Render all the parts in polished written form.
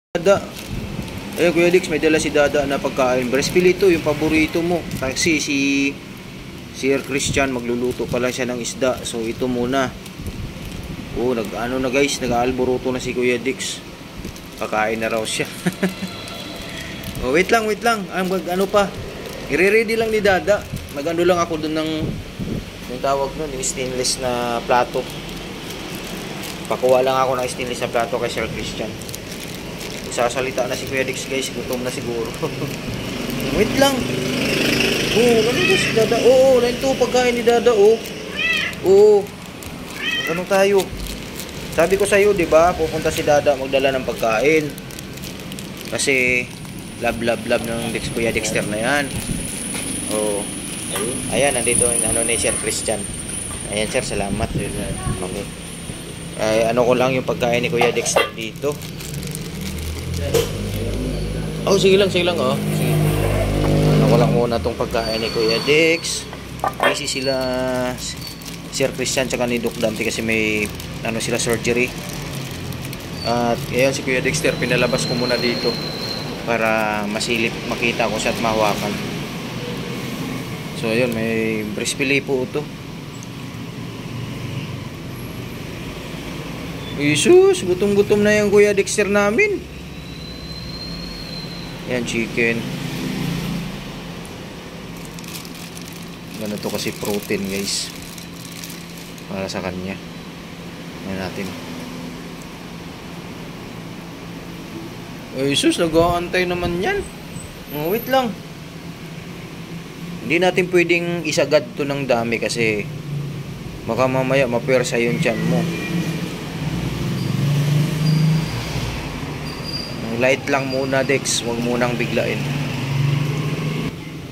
Dada. Ayun, Kuya Dix, may dala si Dada na pagkain. Breast filito, yung paborito mo. Kasi si Sir Christian, magluluto pala siya ng isda. So, ito muna. Oh, ano na guys, nag-aalboruto na si Kuya Dix. Kakain na raw siya. Oh, wait lang. Ano pa? I-ready lang ni Dada. Nag-ano lang ako dun ng yung tawag nun, yung stainless na plato. Pakuha lang ako ng stainless na plato kay Sir Christian. Sasalita na si Kuya Dix guys, gutom na siguro. Wait lang. Oh, ano ba si Dada? Oo, ito pagkain ni Dada, oh. Oo. Ano tayo? Sabi ko sa iyo, 'di ba? Pupunta si Dada magdala ng pagkain. Kasi love ng Kuya Dexter na 'yan. Oh. Ayan, nandito yung ni Sir Christian. Ayan, sir, salamat. Okay. Ano ko lang yung pagkain ni Kuya Dexter dito. Oh, sige lang, oh. Sige. Ano ko lang muna tong pagkain ni Kuya Dex. Busy sila Sir Christian tsaka ni Doc Dante kasi may sila surgery. At ayan si Kuya Dexter, pinalabas ko muna dito para masilip, makita ko siya at mahawakan. So ayun, may breast fillet po ito. Jesus, gutom na yung Kuya Dexter namin. Yan, chicken. Ganito kasi protein guys, para sa kanya. Yan natin. Ay sus, nag-aantay naman yan. Oh, wait lang. Hindi natin pwedeng isagad to ng dami kasi baka mamaya mapersa yung tiyan mo. Light lang muna, Dex. Huwag munang biglain.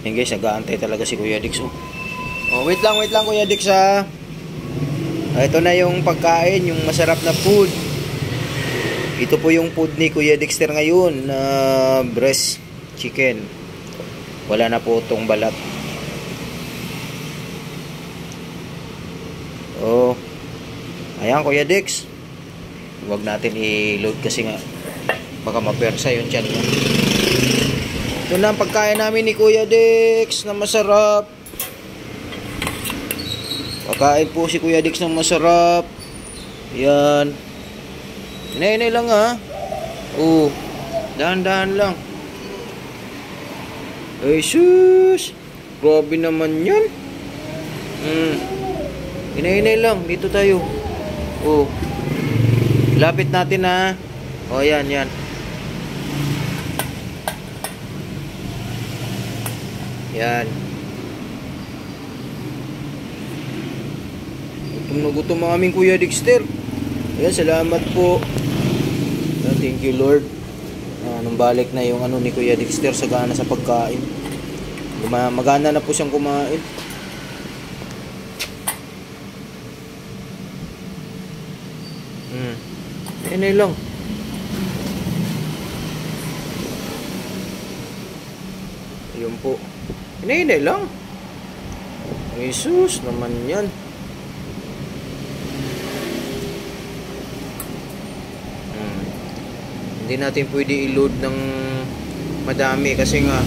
Yan guys, nag-aantay talaga si Kuya Dex. Oh, wait lang Kuya Dex ha. Ito na yung pagkain, yung masarap na food. Ito po yung food ni Kuya Dexter ngayon na breast chicken. Wala na po itong balat. Oh. Ayan Kuya Dex. Huwag natin i-load kasi nga baka mapersa yung tiyan mo. Ito na ang pagkain namin ni Kuya Dex na masarap. Pagkain po si Kuya Dex ng masarap. Yan. Inay lang ha. Oh, dahan-dahan lang. Ay sus, grabe naman yan. Inay lang, dito tayo. Oh, lapit natin ha. Oh, yan. Yan. Gutom ang aming Kuya Dexter. Ayan, salamat po. Thank you Lord. Nung balik na yung ni Kuya Dexter, sagana sa pagkain. Magana na po siyang kumain. Ayan lang. Ayun po. Hinay lang. Jesus naman yan. Hindi natin pwede i-load ng madami kasi nga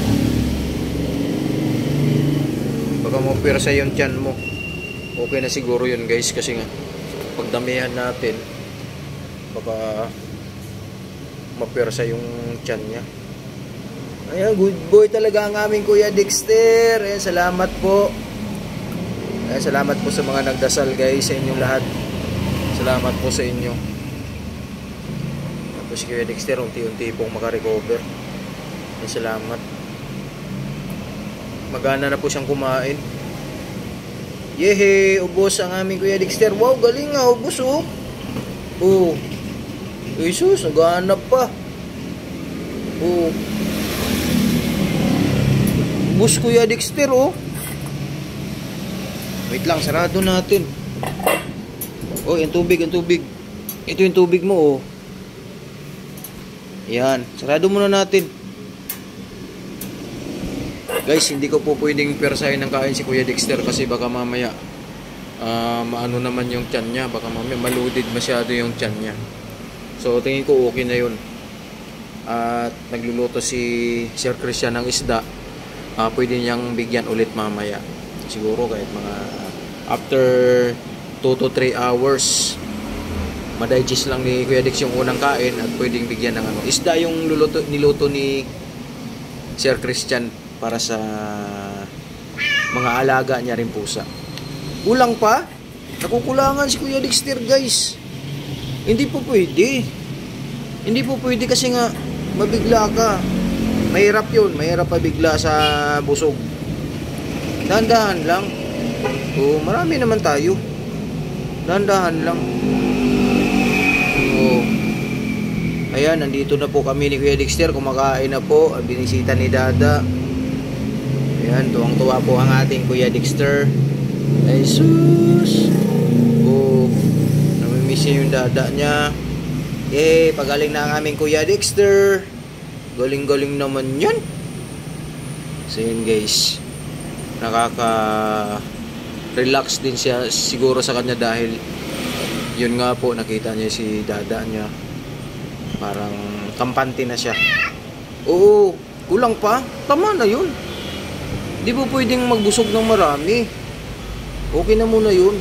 baka mapersa yung tiyan mo. Okay na siguro yun guys kasi nga pagdamihan natin baka mapersa yung tiyan niya. Ayan, good boy talaga ang aming Kuya Dexter. Ayan, salamat po. Ayan, salamat po sa mga nagdasal guys, sa inyong lahat. Salamat po sa inyo. Tapos si Kuya Dexter unti-unti pong makarecover. Ayan, salamat. Magana na po siyang kumain. Yehe, ubos ang aming Kuya Dexter. Wow, galing nga, ubos oh. Oh. Jesus, naghahanap pa. Oh. Ubos Kuya Dexter oh. Wait lang, sarado natin. Oh, yung tubig. Ito yung tubig mo oh. Yan, sarado muna natin. Guys, hindi ko po pwedeng persahin ng kain si Kuya Dexter kasi baka mamaya maano naman yung tiyan niya. Baka mamaya maludid masyado yung tiyan niya. So tingin ko okay na yun. at nagluluto si Sir Christian ng isda, pwede niyang bigyan ulit mamaya. Siguro kahit mga after 2 to 3 hours, madigest lang ni Kuya Dix yung unang kain at pwedeng bigyan ng ano. Isda yung niluto ni Sir Christian para sa mga alaga niya rin pusa. Kulang pa? Nakukulangan si Kuya Dexter, guys. Hindi po pwede. Hindi po pwede kasi nga mabigla ka. Mahirap yun. Mahirap pabigla sa busog. Dahan-dahan lang. O, marami naman tayo. Dahan-dahan lang. O, ayan, nandito na po kami ni Kuya Dexter. Kumakain na po. Ang binisita ni Dada. Ayan, tuwang-tuwa po ang ating Kuya Dexter. Ay, sus! O, namimiss niya yung Dada niya. Yay, pagaling na ang aming Kuya Dexter. Galing-galing naman yan. So yun guys, nakaka-relax din siya siguro sa kanya dahil yun nga po, nakita niya si Dada niya. Parang kampante na siya. Oo, kulang pa. Tama na yun. Di po pwedeng magbusog ng marami. Okay na muna yun.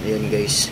Ayan guys.